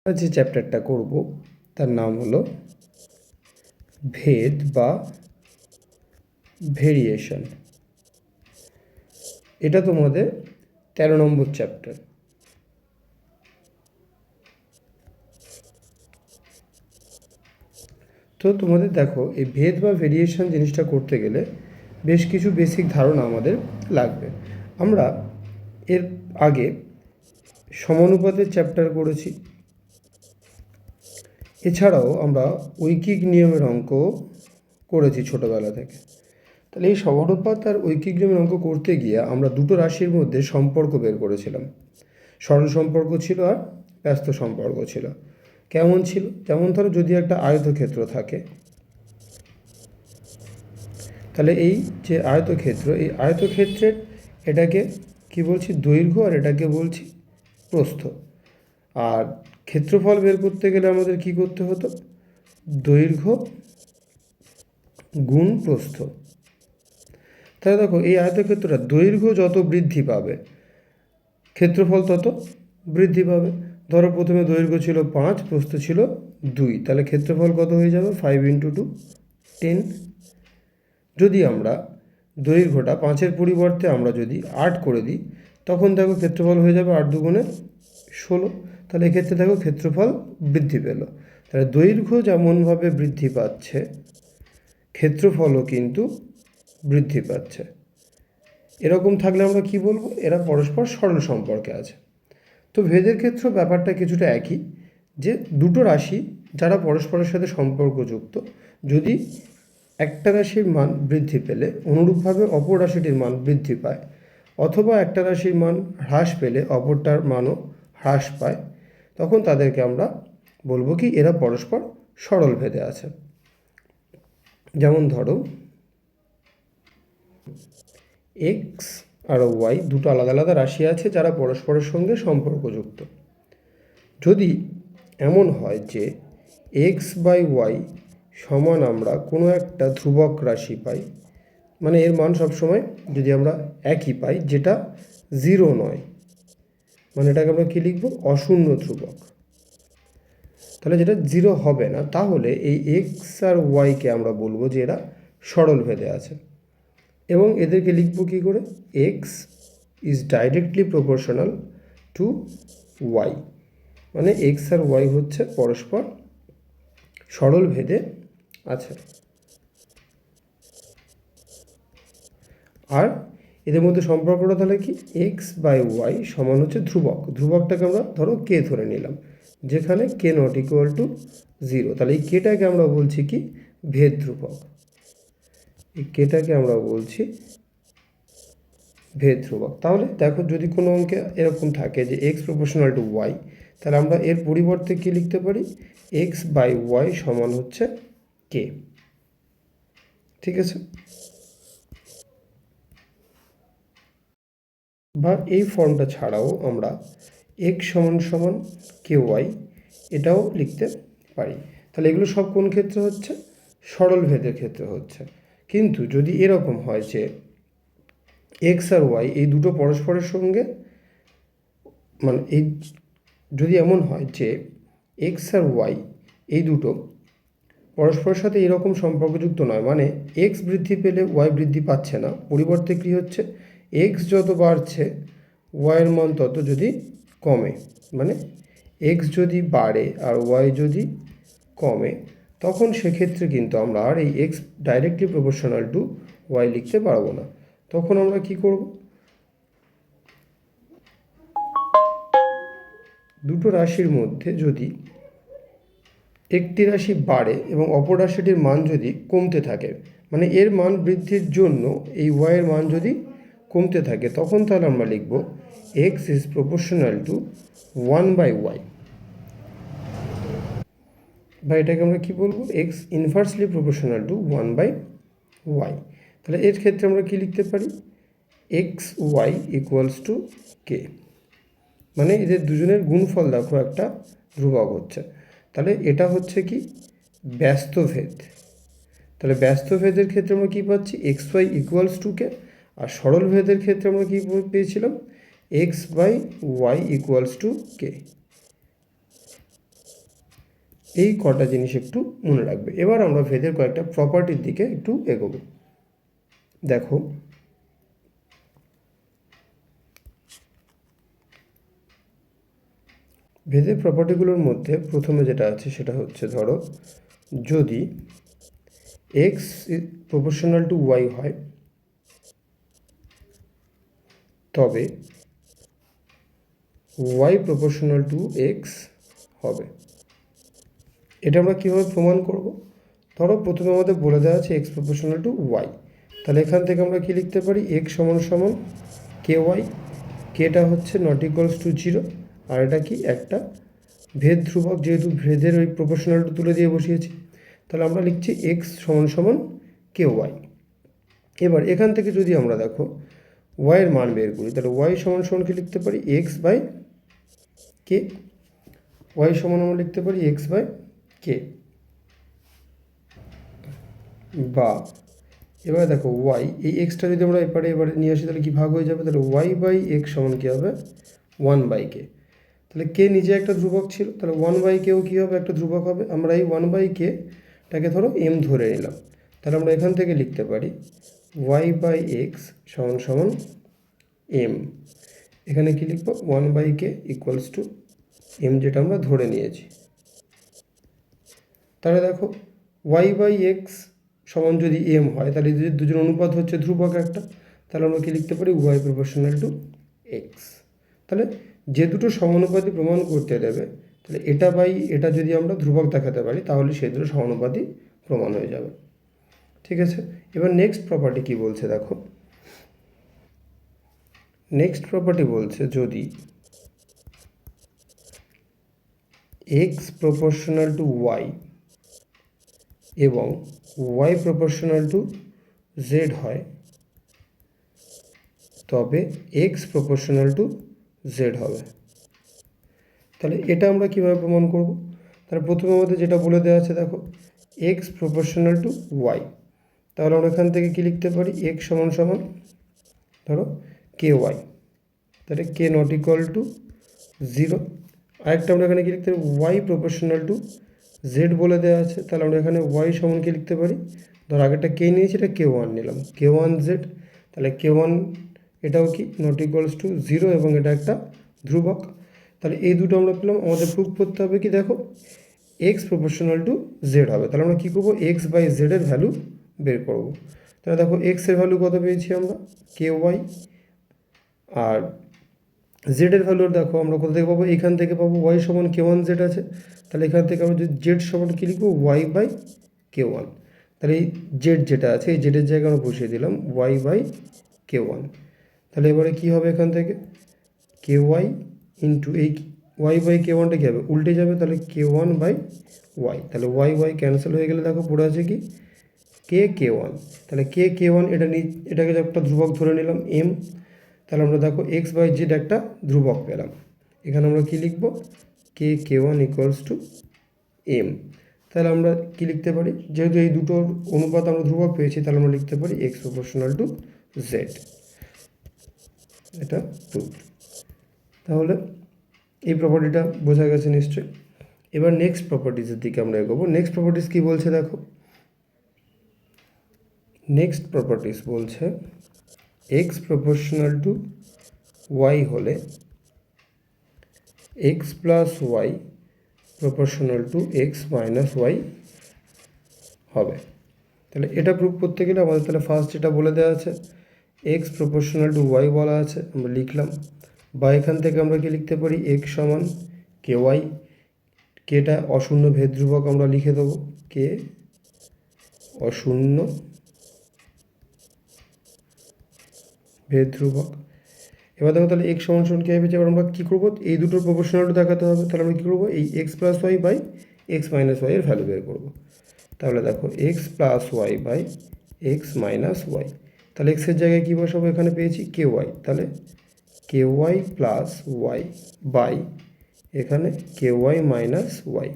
যে চ্যাপ্টারটা করব তার নাম হলো ভেদ বা ভেরিয়েশন। এটা তোমাদের 13 নম্বর চ্যাপ্টার। তো তোমাদের দেখো, এই ভেদ বা ভেরিয়েশন জিনিসটা করতে গেলে বেশ কিছু বেসিক ধারণা আমাদের লাগবে। আমরা এর আগে সমানুপাতের চ্যাপ্টার করেছি, এছাড়াও আমরা ঐকিক নিয়মের অঙ্ক করেছি ছোটোবেলা থেকে। তাহলে এই সমানুপাত আর ঐকিক নিয়মের অঙ্ক করতে গিয়ে আমরা দুটো রাশির মধ্যে সম্পর্ক বের করেছিলাম। সরল সম্পর্ক ছিল আর ব্যস্ত সম্পর্ক ছিল। কেমন ছিল? যেমন ধরো, যদি একটা আয়তক্ষেত্র থাকে, তাহলে এই যে আয়তক্ষেত্র, এই আয়তক্ষেত্রের এটাকে কি বলছি? দৈর্ঘ্য, আর এটাকে বলছি প্রস্থ। আর ক্ষেত্রফল বের করতে গেলে আমাদের কি করতে হতো? দৈর্ঘ্য গুণ প্রস্থ। তাহলে দেখো, এই আয়তক্ষেত্রটা দৈর্ঘ্য যত বৃদ্ধি পাবে ক্ষেত্রফল তত বৃদ্ধি পাবে। ধরো প্রথমে দৈর্ঘ্য ছিল 5, প্রস্থ ছিল 2, তাহলে ক্ষেত্রফল কত হয়ে যাবে? 5 × 2 10। যদি আমরা দৈর্ঘ্যটা 5-এর পরিবর্তে আমরা যদি 8 করে দিই, তখন দেখো ক্ষেত্রফল হয়ে যাবে 8 × 2 = 16। তাহলে এক্ষেত্রে দেখো ক্ষেত্রফল বৃদ্ধি পেল। তাহলে দৈর্ঘ্য যেমনভাবে বৃদ্ধি পাচ্ছে, ক্ষেত্রফলও কিন্তু বৃদ্ধি পাচ্ছে। এরকম থাকলে আমরা কি বলবো? এরা পরস্পর সরল সম্পর্কে আছে। তো ভেদের ক্ষেত্রে ব্যাপারটা কিছুটা একই, যে দুটো রাশি যারা পরস্পরের সাথে সম্পর্কযুক্ত, যদি একটা রাশির মান বৃদ্ধি পেলে অনুরূপভাবে অপর রাশিটির মান বৃদ্ধি পায়, অথবা একটা রাশির মান হ্রাস পেলে অপরটার মানও হ্রাস পায়, তখন তাদেরকে আমরা বলবো কি এরা পরস্পর সরল ভেদে আছে। যেমন ধরো, এক্স আর ওয়াই দুটো আলাদা আলাদা রাশি আছে যারা পরস্পরের সঙ্গে সম্পর্কযুক্ত। যদি এমন হয় যে x/y সমান আমরা কোনো একটা ধ্রুবক রাশি পাই, মানে এর মান সবসময় যদি আমরা একই পাই, যেটা 0 নয়, মানে এটাকে আমরা কী লিখব? অশূন্য ধ্রুবক। তাহলে যেটা 0 হবে না, তাহলে এই এক্স আর ওয়াইকে আমরা বলবো যে এরা সরল ভেদে আছে। এবং এদেরকে লিখব কী করে? X is directly proportional to Y, মানে এক্স আর ওয়াই হচ্ছে পরস্পর সরল ভেদে আছে। আর এদের মধ্যে সম্পর্কটা তাহলে কি? x/y সমান হচ্ছে ধ্রুবক। ধ্রুবকটাকে আমরা ধরো কে ধরে নিলাম, যেখানে k ≠ 0। তাহলে এই কেটাকে আমরা বলছি কি? ভেদ ধ্রুবক। এই কেটাকে আমরা বলছি ভেদ ধ্রুবক। তাহলে দেখো, যদি কোনো অঙ্কে এরকম থাকে যে x = y, তাহলে আমরা এর পরিবর্তে কি লিখতে পারি? x/y সমান হচ্ছে k। ঠিক আছে? বা এই ফর্মটা ছাড়াও আমরা x = ky এটাও লিখতে পারি। তাহলে এগুলো সব কোন ক্ষেত্রে হচ্ছে? সরল ভেদের ক্ষেত্রে হচ্ছে। কিন্তু যদি এরকম হয় যে এক্স আর ওয়াই এই দুটো পরস্পরের সঙ্গে, মানে এই যদি এমন হয় যে এক্স আর ওয়াই এই দুটো পরস্পরের সাথে এরকম সম্পর্কযুক্ত নয়, মানে এক্স বৃদ্ধি পেলে ওয়াই বৃদ্ধি পাচ্ছে না, পরিবর্তে কী হচ্ছে? এক্স যত বাড়ছে ওয়াইয়ের মান তত যদি কমে, মানে এক্স যদি বাড়ে আর ওয়াই যদি কমে, তখন সেক্ষেত্রে কিন্তু আমরা আর এই X directly proportional to Y লিখতে পারবো না। তখন আমরা কি করব? দুটো রাশির মধ্যে যদি একটি রাশি বাড়ে এবং অপর রাশিটির মান যদি কমতে থাকে, মানে এর মান বৃদ্ধির জন্য এই ওয়াইয়ের মান যদি কমতে থাকে, তখন তাহলে আমরা লিখব x is proportional to 1/y, বা এটাকে আমরা কি বলবো? X inversely proportional to 1/y। তাহলে এর ক্ষেত্রে আমরা কি লিখতে পারি? এক্স ওয়াই = k, মানে এদের দুজনের গুণফল দেখো একটা ধ্রুবক হচ্ছে। তাহলে এটা হচ্ছে কি? ব্যস্ত ভেদ। তাহলে ব্যস্ত ভেদের ক্ষেত্রে আমরা কী পাচ্ছি? xy = k। আর সরল ভেদের ক্ষেত্রে আমরা কী পেয়েছিলাম? x/y = k। এই কটা জিনিস একটু মনে রাখবে। এবার আমরা ভেদের কয়েকটা প্রপার্টির দিকে একটু এগোবো। দেখো, ভেদের প্রপার্টিগুলোর মধ্যে প্রথমে যেটা আছে সেটা হচ্ছে, ধরো যদি এক্স প্রপোর্শনাল টু ওয়াই হয় তবে ওয়াই প্রপোর্শনাল টু এক্স হবে। এটা আমরা কীভাবে প্রমাণ করব? ধরো প্রথমে আমাদের বলে দেওয়া আছে এক্স প্রপোর্শনাল টু ওয়াই, তাহলে এখান থেকে আমরা কি লিখতে পারি? এক্স সমান সমান কে ওয়াই, কেটা হচ্ছে নট ইকুয়ালস টু 0, আর এটা কি একটা ভেদ ধ্রুবক, যেহেতু ভেদের ওই প্রপোর্শনালটা তুলে দিয়ে বসিয়েছি, তাহলে আমরা লিখছি এক্স সমান সমান কে ওয়াই। এবার এখান থেকে যদি আমরা দেখো ওয়াইয়ের মান বের করি, তাহলে ওয়াই সমান সমান কি লিখতে পারি? X by K. ওয়াই সমান আমরা লিখতে পারি এক্স বাই কে, বা এবার দেখো ওয়াই, এই এক্সটা যদি আমরা এবারে নিয়ে আসি তাহলে কি ভাগ হয়ে যাবে? তাহলে ওয়াই বাই এক্স সমান কী হবে? 1/k। তাহলে কে নিজে একটা ধ্রুবক ছিল, তাহলে 1/kও কী হবে? একটা ধ্রুবক হবে। আমরা এই 1/kটাকে ধরো এম ধরে নিলাম, তাহলে আমরা এখান থেকে লিখতে পারি ওয়াই বাই এক্স সমান সমান এম। এখানে কি লিখব? 1/k ইকুয়ালস টু এম, যেটা আমরা ধরে নিয়েছি। তাহলে দেখো ওয়াই বাই এক্স সমান যদি এম হয়, তাহলে যদি দুজন অনুপাত হচ্ছে ধ্রুবক একটা, তাহলে আমরা কি লিখতে পারি? Y proportional to X. তাহলে যে দুটো সমানুপাতি প্রমাণ করতে দেবে, তাহলে এটা বাই এটা যদি আমরা ধ্রুবক দেখাতে পারি, তাহলে সেই দুটো সমানুপাতি প্রমাণ হয়ে যাবে। ঠিক আছে, এবার নেক্সট প্রপার্টি কি বলছে দেখো। নেক্সট প্রপার্টি বলছে যদি এক্স প্রপোর্শনাল টু ওয়াই এবং ওয়াই প্রপোর্শনাল টু জেড হয় তবে এক্স প্রপোর্শনাল টু জেড হবে। তাহলে এটা আমরা কীভাবে প্রমাণ করব? তাহলে প্রথমে আমাদের যেটা বলে দেওয়া আছে দেখো, এক্স প্রপোর্শনাল টু ওয়াই, তাহলে আমরা এখান থেকে কী লিখতে পারি? এক্স সমান সমান ধরো কে ওয়াই, তাহলে কে নট ইকুয়াল টু 0। আরেকটা আমরা এখানে কী লিখতে পারি? ওয়াই প্রপোর্শনাল টু জেড বলে দেওয়া আছে, তাহলে আমরা এখানে ওয়াই সমান কী লিখতে পারি? ধরো আগেরটা কে নিয়েছি, এটা কে ওয়ান নিলাম, কে ওয়ান জেড, তাহলে কে ওয়ান এটাও কি নট ইকুয়ালস টু 0 এবং এটা একটা ধ্রুবক। তাহলে এই দুটো আমরা পেলাম। আমাদের প্রুফ করতে হবে কি দেখো, এক্স প্রপোর্শনাল টু জেড হবে। তাহলে আমরা কী করবো? এক্স বাই জেডের ভ্যালু বের করব। তাহলে দেখো এক্সের ভ্যালু কত পেয়েছি আমরা? কে ওয়াই, আর জেডের ভ্যালু দেখো আমরা কোথা থেকে পাবো? এখান থেকে পাবো, ওয়াই সমান কে ওয়ান জেড আছে, তাহলে এখান থেকে আমরা যদি জেড সমান কী লিখবো? Y by K one. তাহলে এই জেড যেটা আছে, এই জেডের জায়গায় আমরা বসিয়ে দিলাম ওয়াই বাই কে ওয়ান। তাহলে এবারে কী হবে? এখান থেকে কে ওয়াই ইন্টু এই ওয়াই বাই কে ওয়ানটা কী হবে? উল্টে যাবে, তাহলে কে ওয়ান বাই ওয়াই, তাহলে ওয়াই ওয়াই ক্যান্সেল হয়ে গেলে দেখো পড়ে আছে কি? কে ওয়ান। তাহলে কে ওয়ান এটাকে একটা ধ্রুবক ধরে নিলাম এম, তাহলে আমরা দেখো এক্স বাই জেড একটা ধ্রুবক পেলাম। এখানে আমরা কি লিখব? কে ওয়ান ইকুয়ালস টু এম। তাহলে আমরা কি লিখতে পারি? যেহেতু এই দুটোর অনুপাত আমরা ধ্রুবক পেয়েছি, তাহলে আমরা লিখতে পারি এক্স প্রপোর্শনাল টু জেড। এটা প্রুফ। তাহলে এই প্রপার্টিটা বোঝা গেছে নিশ্চয়ই। এবার নেক্সট প্রপার্টিজের দিকে আমরা এগোবো। নেক্সট প্রপার্টিস কী বলছে দেখো। নেক্সট প্রপার্টিস বলছে এক্স প্রপোর্শনাল টু ওয়াই হলে X plus Y proportional to x minus Y হবে। তাহলে এটা প্রুফ করতে গেলে আমাদের তাহলে ফার্স্ট যেটা বলে দেওয়া আছে, এক্স প্রপোর্শনাল টু ওয়াই বলা আছে, আমরা লিখলাম, বা এখান থেকে আমরা কি লিখতে পারি? এক্স সমান কে ওয়াই, কেটা অশূন্য ভেদ ধ্রুবক আমরা লিখে দেবো, কে অশূন্য ভেদ ধ্রুবক। এবার দেখো তাহলে এক্স সমান সমান কী হবে? এবার আমরা কী করবো? এই দুটোর প্রপোর্শনালটা দেখাতে হবে। তাহলে আমরা কী করবো? এই X plus Y by X minus Y এর ভ্যালু বের করবো। তাহলে দেখো x plus Y by X minus Y, তাহলে এক্সের জায়গায় কী বসাবো? এখানে পেয়েছি কে ওয়াই, তাহলে k Y plus Y by এখানে কে ওয়াই মাইনাস ওয়াই।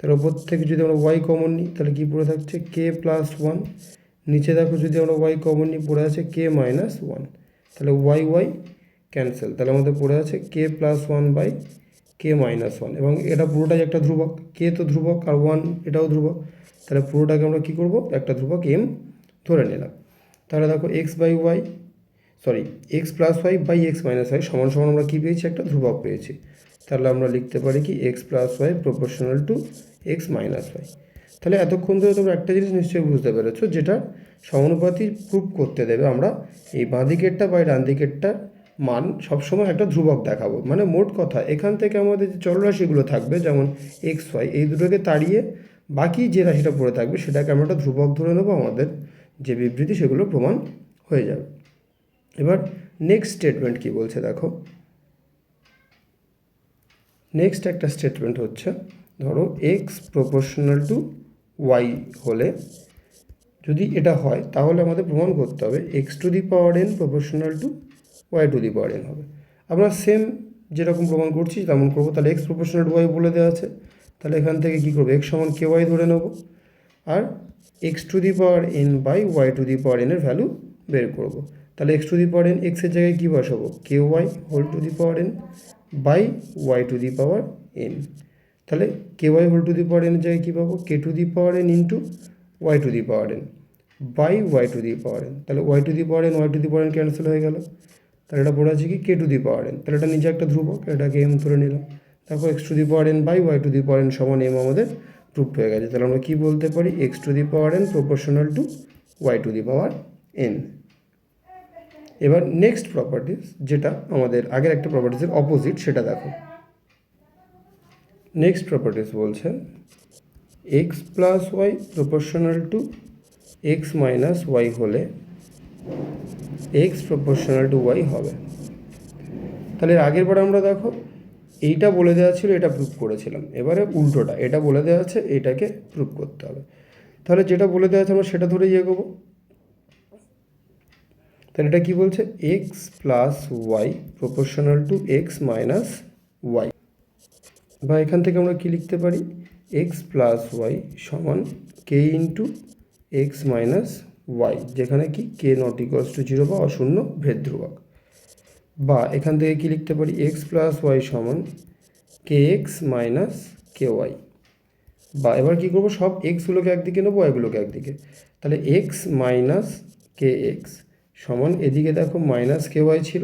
তার ওপর থেকে যদি আমরা ওয়াই কমন নিই, তাহলে কী পড়ে থাকছে? K plus one. নিচে দেখো যদি আমরা ওয়াই কমন নিই, পড়ে আছে কে মাইনাস ওয়ান, তাহলে ওয়াই ওয়াই ক্যান্সেল, তাহলে আমাদের পড়ে আছে k plus one by k minus one, এবং এটা পুরোটাই একটা ধ্রুবক, কে তো ধ্রুবক আর ওয়ান এটাও ধ্রুবক, তাহলে পুরোটাকে আমরা কী করব, একটা ধ্রুবক এম ধরে নিলাম। তাহলে দেখো x plus Y by X minus Y সমান সমান আমরা কী পেয়েছি, একটা ধ্রুবক পেয়েছি। তাহলে আমরা লিখতে পারি কি X plus Y proportional to x minus Y. তাহলে এতক্ষণ ধরে তোমরা একটা জিনিস নিশ্চয়ই বুঝতে পেরেছো, যেটা সমানুপাতি প্রুফ করতে দেবে আমরা এই বাঁ দিকেরটা বা ডান দিকেরটার মান সবসময় একটা ধ্রুবক দেখাবো। মানে মোট কথা এখান থেকে আমাদের যে চলরাশিগুলো থাকবে যেমন এক্স ওয়াই, এই দুটোকে তাড়িয়ে বাকি যে রাশিটা পড়ে থাকবে সেটাকে আমরা একটা ধ্রুবক ধরে নেবো, আমাদের যে বিবৃতি সেগুলো প্রমাণ হয়ে যাবে। এবার নেক্সট স্টেটমেন্ট কি বলছে দেখো, নেক্সট একটা স্টেটমেন্ট হচ্ছে, ধরো এক্স প্রপোর্শনাল টু ওয়াই হলে, যদি এটা হয় তাহলে আমাদের প্রমাণ করতে হবে X to the power N proportional to Y to the power N হবে। আমরা সেম যেরকম প্রমাণ করছি তেমন করবো। তাহলে এক্স প্রপোর্শনাল টু ওয়াই বলে দেওয়া আছে, তাহলে এখান থেকে কী করবো, এক্স সমান কে ওয়াই ধরে নেব, আর x to the power N by Y to the power এনের ভ্যালু বের করব। তাহলে x to the power n এক্সের জায়গায় কী বসাবো, k y whole to the power N by Y to the power n. তাহলে k y whole to the power এনের জায়গায় কী পাবো, k to the power n into y to the power N by Y to the power n. তাহলে Y to the power N Y to the power N cancel হয়ে গেল, তাহলে এটা পড়ে আছে কি কে টু দি পাওয়ার এন। তাহলে এটা নিজে একটা ধ্রুবক, এটাকে এম ধরে নিলাম। দেখো X to the power N by Y to the power N সমান এম আমাদের প্রুফ হয়ে গেছে। তাহলে আমরা কী বলতে পারি, X to the power N proportional to Y to the power N. এবার নেক্সট প্রপার্টিস, যেটা আমাদের আগের একটা প্রপার্টিসের অপোজিট, সেটা দেখো। নেক্সট প্রপার্টিস বলছে X plus Y proportional to x minus Y হলে এক্স প্রপোর্শনাল টু ওয়াই হবে। তাহলে আগের বার আমরা দেখো এইটা বলে দেওয়া ছিল, এটা প্রুফ করেছিলাম। এবারে উল্টোটা, এটা বলে দেওয়া আছে, এটাকে প্রুফ করতে হবে। তাহলে যেটা বলে দেওয়া আছে আমরা সেটা ধরেই এগোবো। তাহলে এটা কী বলছে, X plus Y proportional to x minus Y, বা এখান থেকে আমরা কী লিখতে পারি, এক্স প্লাস ওয়াই সমান কে ইন্টু এক্স মাইনাস ওয়াই, যেখানে কি কে নট ইকুয়ালস টু জিরো বা অশূন্য ভেদ ধ্রুবক। বা এখান থেকে কী লিখতে পারি, এক্স প্লাস ওয়াই সমান কে এক্স মাইনাস কে ওয়াই। বা এবার কী করবো, সব এক্সগুলোকে একদিকে নেবো, ওয়াইগুলোকে একদিকে। তাহলে এক্স মাইনাস কে এক্স সমান, এদিকে দেখো মাইনাস কে ওয়াই ছিল,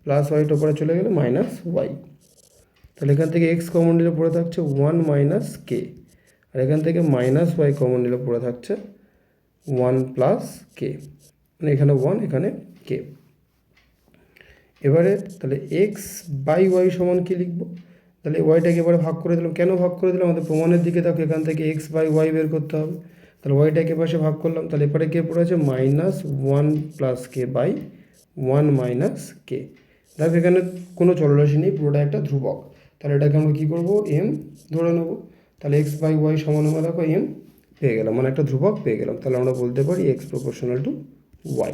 প্লাস ওয়াইটা ওপরে চলে গেলে মাইনাস ওয়াই। তাহলে এখান থেকে এক্স কমন নিলে পড়ে থাকছে ওয়ান মাইনাস কে, আর এখান থেকে মাইনাস ওয়াই কমন নিলে পড়ে থাকছে ওয়ান প্লাস কে, মানে এখানে ওয়ান এখানে কে। এবারে তাহলে এক্স বাই ওয়াই সমান কী লিখবো, তাহলে ওয়াইটাকে এবারে ভাগ করে দিলাম। কেন ভাগ করে দিলাম, আমাদের প্রমাণের দিকে দেখো, এখান থেকে এক্স বাই ওয়াই বের করতে হবে। তাহলে ওয়াইটাকে পাশে ভাগ করলাম, তাহলে এবারে কে পড়ে আছে minus one plus k by one minus k. দেখো এখানে কোনো চলরাশি নেই, পুরোটা একটা ধ্রুবক। তাহলে এটাকে আমরা কী করবো, এম ধরে নেবো। তাহলে এক্স বাই ওয়াই সমান আমরা দেখো এম পেয়ে গেলাম, মানে একটা ধ্রুবক পেয়ে গেলাম। তাহলে আমরা বলতে পারি এক্স প্রপোর্শনাল টু ওয়াই।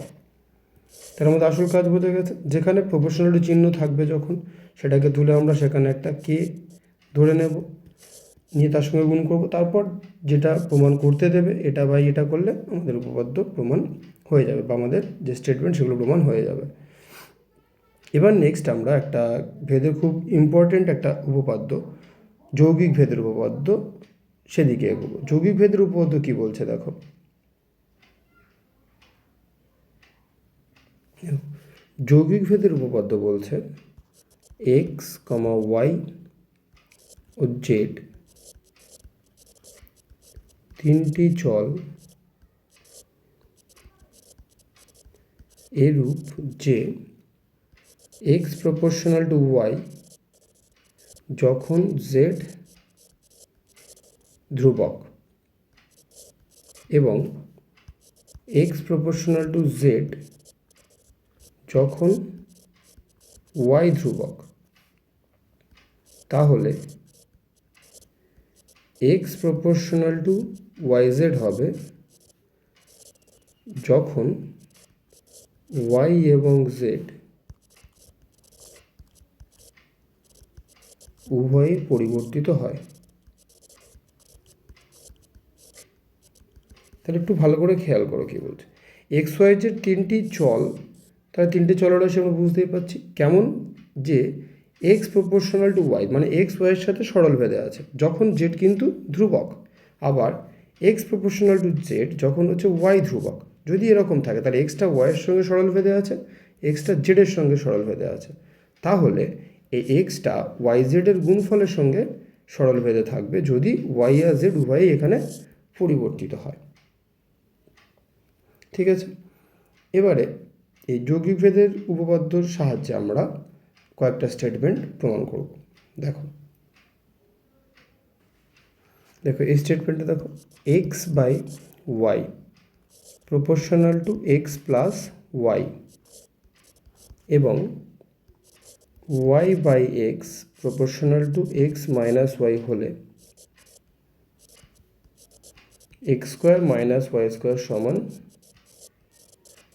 তার মধ্যে আসল কাজ বোঝা গেছে, যেখানে প্রপোর্শনালিটি চিহ্ন থাকবে যখন, সেটাকে তুলে আমরা সেখানে একটা কে ধরে নেব, নিয়ে তার সঙ্গে গুণ করব, তারপর যেটা প্রমাণ করতে দেবে এটা বাই এটা করলে আমাদের উপপাদ্য প্রমাণ হয়ে যাবে, বা আমাদের যে স্টেটমেন্ট সেগুলো প্রমাণ হয়ে যাবে। এবার নেক্সট আমরা একটা ভেদের খুব ইম্পর্টেন্ট একটা উপপাদ্য, যৌগিক ভেদের উপপাদ্য, সেদিকে এগোবো। যৌগিক ভেদের উপপাদ্য কী বলছে দেখো, যৌগিক ভেদের উপপাদ্য বলছে এক্স কমা ওয়াই ও জেড তিনটি চল এরূপ যে এক্স প্রপোর্শনাল টু ওয়াই যখন জেড ধ্রুবক এবং এক্স প্রপোর্শনাল টু জেড যখন ওয়াই ধ্রুবক, তাহলে X proportional to Y Z হবে যখন ওয়াই এবং জেড উভয়ে পরিবর্তিত হয়। তাহলে একটু ভালো করে খেয়াল করো কী বলছে, এক্স ওয়াই যে তিনটি চল, তাহলে তিনটে চলরাশি আমরা বুঝতেই পারছি কেমন, যে এক্স প্রপোর্শনাল টু ওয়াই, মানে এক্স ওয়াইয়ের সাথে সরল ভেদে আছে যখন জেড কিন্তু ধ্রুবক। আবার এক্স প্রপোর্শনাল টু জেড যখন হচ্ছে ওয়াই ধ্রুবক। যদি এরকম থাকে তাহলে এক্সটা ওয়াইয়ের সঙ্গে সরল ভেদে আছে, এক্সটা জেডের সঙ্গে সরল ভেদে আছে। তাহলে এই এক্সটা ওয়াই জেডের গুণফলের সঙ্গে সরল ভেদে থাকবে যদি ওয়াই আর জেড উভয়ই এখানে পরিবর্তিত হয়। ঠিক আছে, এবারে এই যৌগিক ভেদের উপপাদ্যর সাহায্যে আমরা কয়েকটা স্টেটমেন্ট প্রমাণ করব। দেখো এই স্টেটমেন্টটা দেখো, x by Y proportional to x plus y এবং y by x proportional to x minus Y হলে x square minus Y square সমান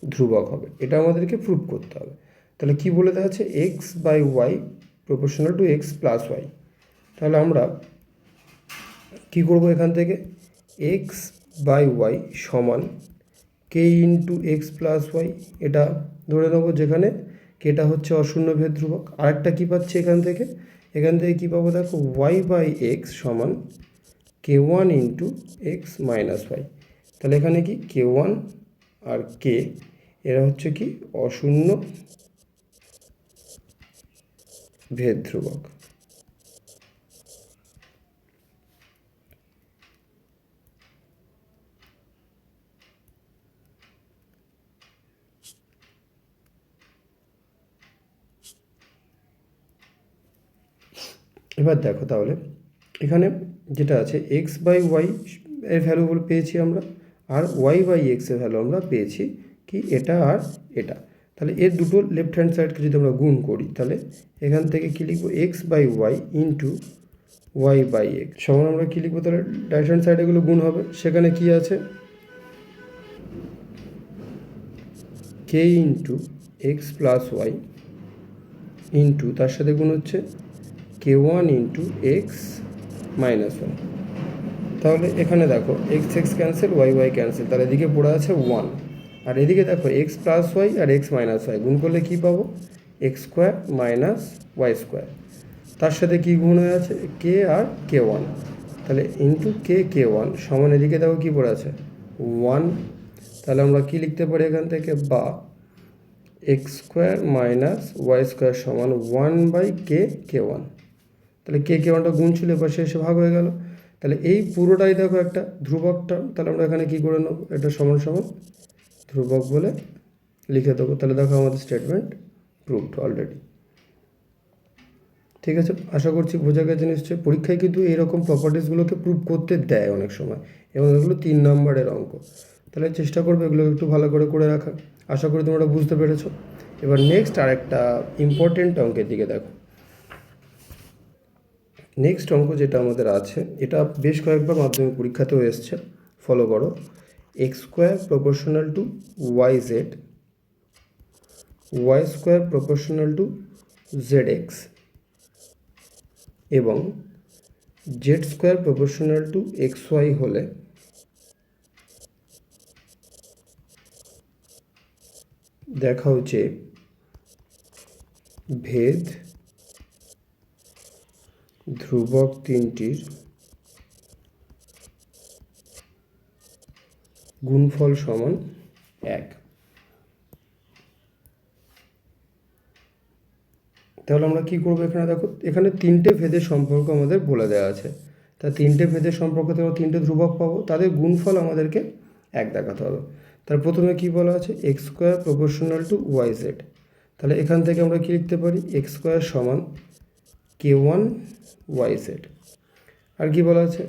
ধ্রুবক হবে। এটা আমাদেরকে প্রুভ করতে হবে। তাহলে কি বলে দেওয়া আছে, X by Y proportional to x plus Y. তাহলে আমরা কি করব, এখান থেকে এক্স বাই ওয়াই সমান কে ইন্টু এক্স প্লাস ওয়াই এটা ধরে নেবো, যেখানে কেটা হচ্ছে অশূন্য ভেদ ধ্রুবক। আরেকটা কী পাচ্ছি এখান থেকে কী পাবো, দেখো ওয়াই বাই এক্স সমান কে one into x minus Y. তাহলে এখানে কি কে ওয়ান আর কে এরা হচ্ছে কি অশূন্য ভেদ ধ্রুবক। এবার দেখো তাহলে এখানে যেটা আছে এক্স বাই ওয়াই এর ভ্যালু পেয়েছি আমরা, আর ওয়াই বাই এক্সের ভ্যালু আমরা পেয়েছি কি এটা আর এটা। তাহলে এর দুটো লেফট হ্যান্ড সাইডকে যদি আমরা গুণ করি তাহলে এখান থেকে কী লিখবো, X by Y into Y by x সমান আমরা কী লিখবো, তাহলে রাইট হ্যান্ড সাইডে এগুলো গুণ হবে। সেখানে কি আছে, k into x plus y into তার সাথে গুণ হচ্ছে k one into x minus one. তাহলে এখানে দেখো x x cancel, y y cancel, তাহলে এদিকে পড়ে আছে ওয়ান। আর এদিকে দেখো এক্স প্লাস ওয়াই আর এক্স মাইনাস ওয়াই গুণ করলে কী পাবো, x square minus Y square. তার সাথে কী গুণ হয়ে আছে, কে আর কে ওয়ান, তাহলে ইন্টু কে ওয়ান সমান এদিকে দেখো কী পড়ে আছে ওয়ান। তাহলে আমরা কী লিখতে পারি এখান থেকে, বা X square minus Y square সমান ওয়ান বাই কে ওয়ান। তাহলে কে ওয়ানটা গুণ ছিল, এবার শেষে ভাগ হয়ে গেল। তাহলে এই পুরোটাই দেখো একটা ধ্রুবক টার্ম, তাহলে আমরা এখানে কী করে নেবো, এটা সমান সমান ধ্রুবক বলে লিখে দেবো। তাহলে দেখো আমাদের স্টেটমেন্ট প্রুভড অলরেডি। ঠিক আছে, আশা করছি বোঝা গেছে নিশ্চয়ই। পরীক্ষায় কিন্তু এইরকম প্রপার্টিসগুলোকে প্রুভ করতে দেয় অনেক সময়, এবং এগুলো 3 নম্বরের অঙ্ক। তাহলে চেষ্টা করবে এগুলো একটু ভালো করে রাখা। আশা করি তোমরা বুঝতে পেরেছো। এবার নেক্সট আরেকটা ইম্পর্টেন্ট অঙ্কের দিকে দেখো। নেক্সট অঙ্ক যেটা আমাদের আছে, এটা বেশ কয়েকবার মাধ্যমিক পরীক্ষাতেও এসছে, ফলো করো। X square proportional to Y z, y square proportional to Z x এবং z square proportional to x y হলে দেখাও যে ভেদ ধ্রুবক তিনটির গুণফল সমান 1। তাহলে আমরা কি করবো, এখানে দেখো এখানে 3টে ভেদের সম্পর্ক আমাদের বলে দেওয়া আছে। তা 3টে ভেদের সম্পর্ক থেকে 3টে ধ্রুবক পাবো, তাদের গুণফল আমাদেরকে 1 দেখাতে হবে। তার প্রথমে কি বলা আছে, X square proportional to Y Z. তাহলে এখান থেকে আমরা কি লিখতে পারি, এক্স স্কোয়ার সমান কে ওয়ান ওয়াই জেড। আর কি বলা আছে,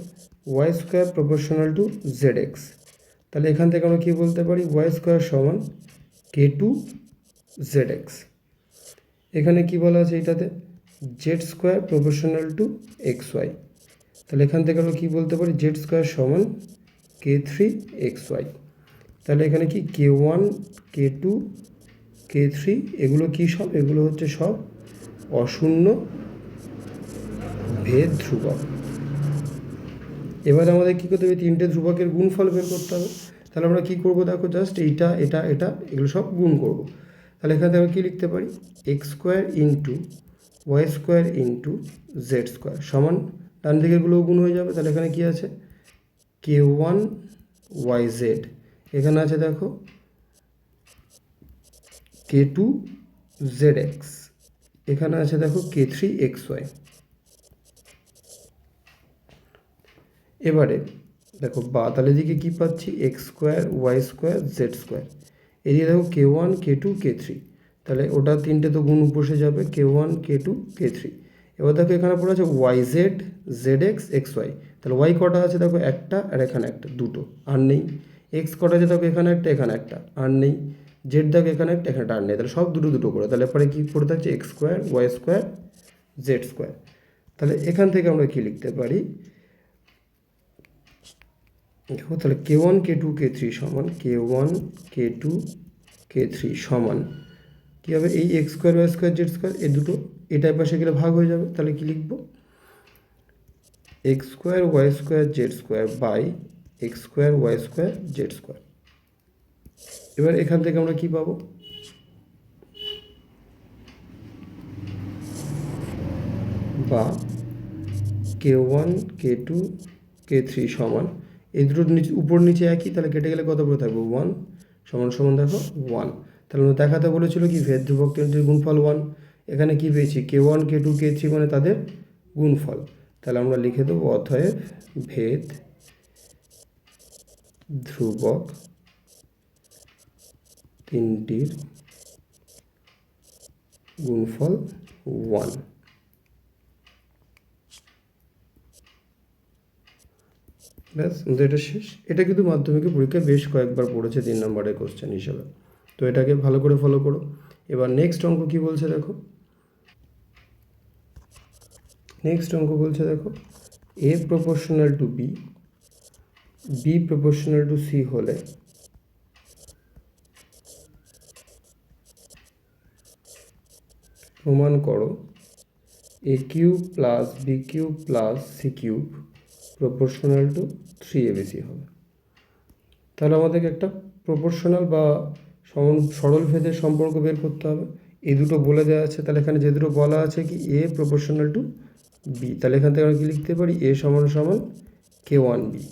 Y square proportional to Z X. তাহলে এখান থেকে আমরা কী বলতে পারি, ওয়াই স্কোয়ার সমান কে টু জেড এক্স। এখানে কি বলা আছে, এটাতে Z square proportional to x Y. তাহলে এখান থেকে আমরা কী বলতে পারি, জেড স্কোয়ার সমান কে থ্রি এক্স ওয়াই। তাহলে এখানে কি কে ওয়ান কে টু কে থ্রি এগুলো কী সব, এগুলো হচ্ছে সব অশূন্য ভেদ ধ্রুবক। এবার আমাদের কী করতে হবে, 3টে ধ্রুবকের গুণফল বের করতে হবে। তাহলে আমরা কী করবো, দেখো জাস্ট এটা এগুলো সব গুণ করব। তাহলে এখানে আমরা কী লিখতে পারি, X square into Y square into Z square সমান ডান দিকেরগুলো গুণ হয়ে যাবে। তাহলে এখানে কি আছে কে ওয়ান ওয়াই জেড, এখানে আছে দেখো কে টু জেড এক্স, এখানে আছে দেখো কে থ্রি এক্স ওয়াই। এবারে দেখো তাহলে দিকে কী পাচ্ছি X square Y square Z square, এদিকে দেখো কে ওয়ান কে টু কে থ্রি, তাহলে ওটা তিনটে তো গুণ বসে যাবে কে ওয়ান কে টু কে থ্রি। এবার দেখো এখানে পড়ে আছে Y Z Z X X Y, তাহলে ওয়াই কটা আছে দেখো একটা আর এখানে একটা দুটো আর নেই, এক্স কটা আছে দেখো এখানে একটা এখানে একটা আর নেই, জেড দেখো এখানে একটা এখানে একটা আর নেই, তাহলে সব দুটো দুটো করে, তাহলে পরে কী পড়ে থাকছে X square Y square Z square. তাহলে এখান থেকে আমরা কী লিখতে পারি দেখো, তাহলে কে ওয়ান কে টু কে থ্রি সমান কে ওয়ান কে টু কে থ্রি সমান কী হবে এই X square Y square Z square এই দুটো এটার পাশে গেলে ভাগ হয়ে যাবে, তাহলে কী লিখবো X square Y square Z square by X square Y square Z square. এবার এখান থেকে আমরা কী পাবো বা কে ওয়ান কে টু কে থ্রি সমান এই দুটোর নিচে উপর নিচে একই, তাহলে কেটে গেলে কত করে থাকবে ওয়ান সমান সমান দেখো ওয়ান। তাহলে আমরা দেখাতে বলেছিল কি ভেদ ধ্রুবক তিনটির গুণফল ওয়ান, এখানে কি পেয়েছি কে ওয়ান কে টু কে থ্রি মানে তাদের গুণফল, তাহলে আমরা লিখে দেবো অতএব ভেদ ধ্রুবক তিনটির গুণফল ওয়ান। ব্যাস আমাদের এটা শেষ। এটা কিন্তু মাধ্যমিকের পরীক্ষায় বেশ কয়েকবার পড়েছে 3 নম্বরের কোশ্চেন হিসাবে, তো এটাকে ভালো করে ফলো করো। এবার নেক্সট অঙ্ক কি বলছে দেখো, নেক্সট অঙ্ক বলছে দেখো a proportional to b b proportional to c হলে প্রমাণ করো a cube plus B cube plus C cube proportional to 3abc হবে। তাহলে আমাদেরকে একটা প্রপোর্শনাল বা সরল ভেদের সম্পর্ক বের করতে হবে। এই দুটো বলে দেওয়া আছে, তাহলে এখানে যে দুটো বলা আছে কি এ প্রপোর্শনাল টু বি, তাহলে এখান থেকে আমরা কী লিখতে পারি এ সমান সমান কে ওয়ান বি।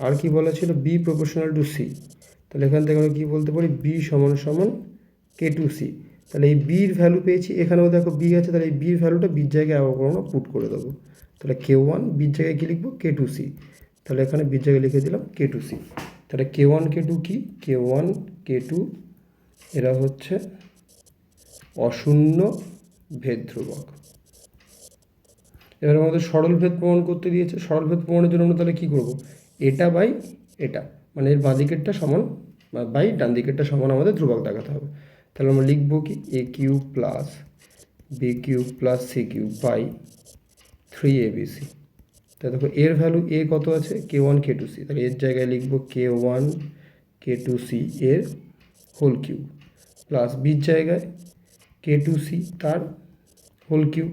আর কি বলা ছিল বি প্রপোর্শনাল টু সি, তাহলে এখান থেকে আমরা কী বলতে পারি বি সমান সমান কে টু সি। তাহলে এই বির ভ্যালু পেয়েছি, এখানেও দেখো বি আছে, তাহলে এই বির ভ্যালুটা বির জায়গায় আবার আমরা পুট করে দেবো, তাহলে কে ওয়ান বির জায়গায় কী লিখবো কে টু সি, তাহলে এখানে বির জায়গায় লিখে দিলাম কে টু সি। তাহলে কে ওয়ান কে টু কি কে ওয়ান কে টু এরা হচ্ছে অশূন্য ভেদ ধ্রুবক। এবার আমাদের সরল ভেদ প্রমাণ করতে দিয়েছে, সরল ভেদ প্রমাণের জন্য আমরা তাহলে কী করবো এটা বাই এটা মানে এর বাঁ দিকেরটা সমান বাই ডান দিকেরটা সমান আমাদের ধ্রুবক দেখাতে হবে। তাহলে আমরা লিখবো কি a cube plus B cube plus C cube by 3abc। তাহলে দেখো এর ভ্যালু এ কত আছে কে ওয়ান কে টু সি, তাহলে এর জায়গায় লিখবো কে ওয়ান কে টু সি এর হোল কিউব প্লাস বির জায়গায় কে টু সি তার হোল কিউব,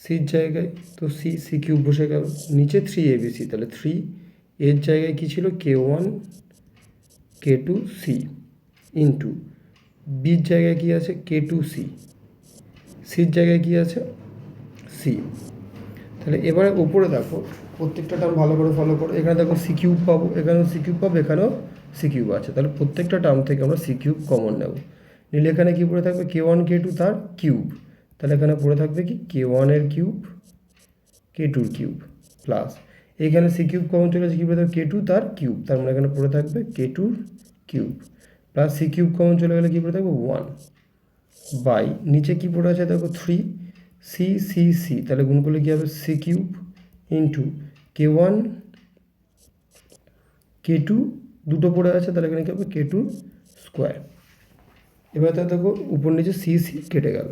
সির জায়গায় তো সি সি কিউব বসে গেল, নিচে 3abc তাহলে 3 এর জায়গায় কী ছিল কে ওয়ান কে টু সি ইন্টু বির জায়গায় কী আছে কে টু সি, সির জায়গায় কী আছে সি। তাহলে এবারে উপরে দেখো প্রত্যেকটা টার্ম ভালো করে ফলো করো, এখানে দেখো সি কিউব পাবো, এখানেও সি কিউব পাবো, এখানেও সি কিউব আছে, তাহলে প্রত্যেকটা টার্ম থেকে আমরা সি কিউব কমন নেব, নিলে এখানে কী পড়ে থাকবে কে ওয়ান কে টু তার কিউব, তাহলে এখানে পড়ে থাকবে কি কে ওয়ানের কিউব কে টুর কিউব প্লাস এইখানে সি কিউব কমন চলে আসে কী পড়ে থাকবে কে টু তার কিউব, তার মানে এখানে পড়ে থাকবে কে টুর cube plus C cube common চলে গেলে কী পড়ে থাকবে 1 বাই নিচে কী পড়ে আছে দেখো 3 সি সি সি, তাহলে গুণ করলে কী হবে C cube into k one কে টু দুটো পড়ে আছে, তাহলে এখানে কী হবে কে টু স্কোয়ার। এবার তাহলে দেখো উপর নিচে সি সি কেটে গেল।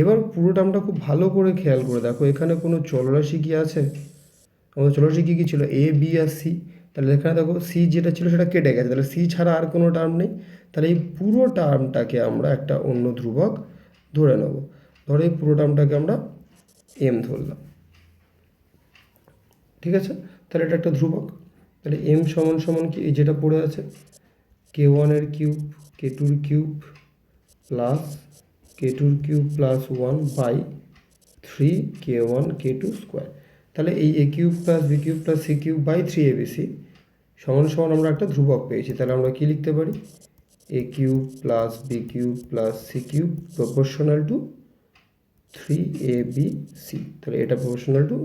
এবার পুরো টার্মটা খুব ভালো করে খেয়াল করে দেখো এখানে কোনো চলরাশি কি আছে, আমাদের চলরাশি কী কী ছিল এ বি আর সি, তাহলে এখানে দেখো সি যেটা ছিল সেটা কেটে গেছে, তাহলে সি ছাড়া আর কোনো টার্ম নেই, তাহলে এই পুরো টার্মটাকে আমরা একটা অন্য ধ্রুবক ধরে নেব, ধরো এই পুরো টার্মটাকে আমরা এম ধরলাম, ঠিক আছে, তাহলে এটা একটা ধ্রুবক। তাহলে এম সমান সমান কি এই যেটা পড়ে আছে কে ওয়ানের কিউব কে টুর কিউব প্লাস কে টুর cube plus 1 by 3k1 k2 square. তাহলে এই a cube plus B cube plus C cube by 3abc সমান সমান আমরা একটা ধ্রুবক পেয়েছি। তাহলে আমরা কি লিখতে পারি? a cube plus B cube plus C cube proportional to 3abc। তাহলে এটা প্রপোর্শনাল টু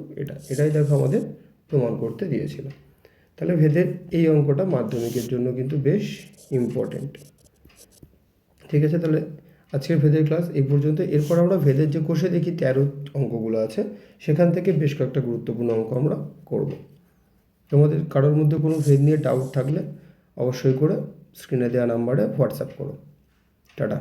এটাই দেখো আমাদের প্রমাণ করতে দিয়েছিল। তাহলে ভেদের এই অঙ্কটা মাধ্যমিকের জন্য কিন্তু বেশ ইম্পর্টেন্ট। ঠিক আছে, তাহলে আজকের ভেদের ক্লাস এই পর্যন্ত। এরপর আমরা ভেদের যে কোষে দেখি 13 অঙ্কগুলো আছে সেখান থেকে বেশ কয়েকটা গুরুত্বপূর্ণ অঙ্ক আমরা করব। তোমাদের কারোর মধ্যে কোনো ভেদ নিয়ে ডাউট থাকলে অবশ্যই করে স্ক্রিনে দেওয়া নাম্বারে হোয়াটসঅ্যাপ করো। টাটা।